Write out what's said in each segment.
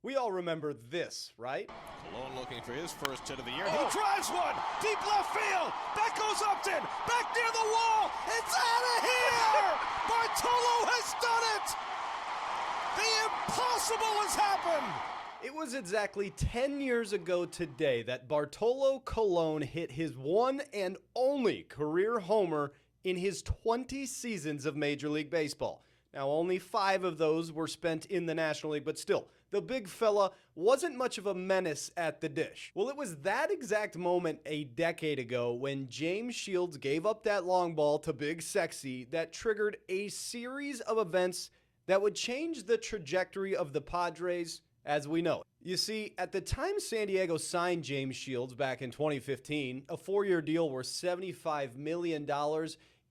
We all remember this, right? Colon looking for his first hit of the year. He drives one, deep left field. Back goes Upton, back near the wall. It's out of here! Bartolo has done it! The impossible has happened! It was exactly 10 years ago today that Bartolo Colon hit his one and only career homer in his 20 seasons of Major League Baseball. Now, only 5 of those were spent in the National League, but still, the big fella wasn't much of a menace at the dish. Well, it was that exact moment a decade ago when James Shields gave up that long ball to Big Sexy that triggered a series of events that would change the trajectory of the Padres as we know it. You see, at the time San Diego signed James Shields back in 2015, a 4-year deal worth $75 million,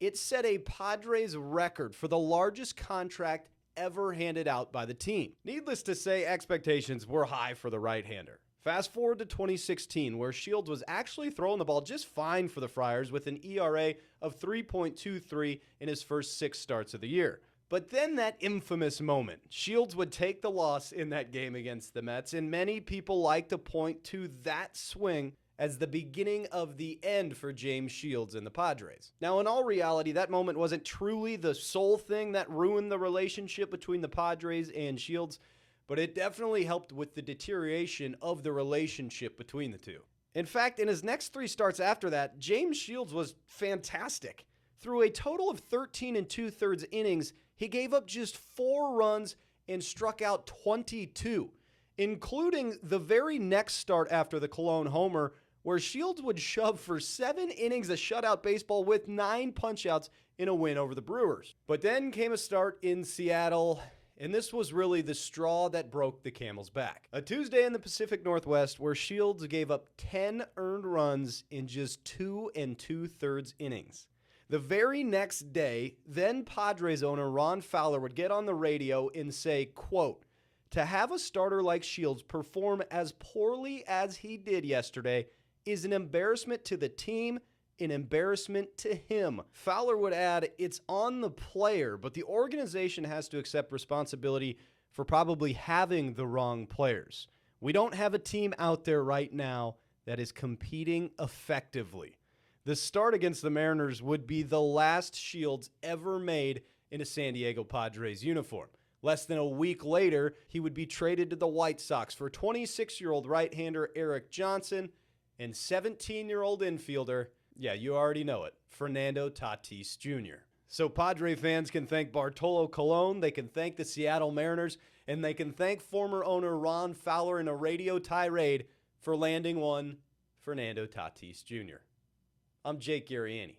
it set a Padres record for the largest contract ever handed out by the team. Needless to say, expectations were high for the right-hander. Fast forward to 2016, where Shields was actually throwing the ball just fine for the Friars with an ERA of 3.23 in his first 6 starts of the year. But then that infamous moment, Shields would take the loss in that game against the Mets, and many people like to point to that swing as the beginning of the end for James Shields and the Padres. Now, in all reality, that moment wasn't truly the sole thing that ruined the relationship between the Padres and Shields, but it definitely helped with the deterioration of the relationship between the two. In fact, in his next 3 starts after that, James Shields was fantastic. Through a total of 13 2/3 innings, he gave up just 4 runs and struck out 22, including the very next start after the Colon homer, where Shields would shove for 7 innings of shutout baseball with 9 punchouts in a win over the Brewers. But then came a start in Seattle, and this was really the straw that broke the camel's back. A Tuesday in the Pacific Northwest where Shields gave up 10 earned runs in just 2 2/3 innings. The very next day, then Padres owner Ron Fowler would get on the radio and say, quote, "To have a starter like Shields perform as poorly as he did yesterday is an embarrassment to the team, an embarrassment to him." Fowler would add, "It's on the player, but the organization has to accept responsibility for probably having the wrong players. We don't have a team out there right now that is competing effectively." The start against the Mariners would be the last Shields ever made in a San Diego Padres uniform. Less than a week later, he would be traded to the White Sox for 26-year-old right-hander Eric Johnson and 17-year-old infielder, yeah, you already know it, Fernando Tatis Jr. So Padre fans can thank Bartolo Colon, they can thank the Seattle Mariners, and they can thank former owner Ron Fowler in a radio tirade for landing one Fernando Tatis Jr. I'm Jake Garegnani.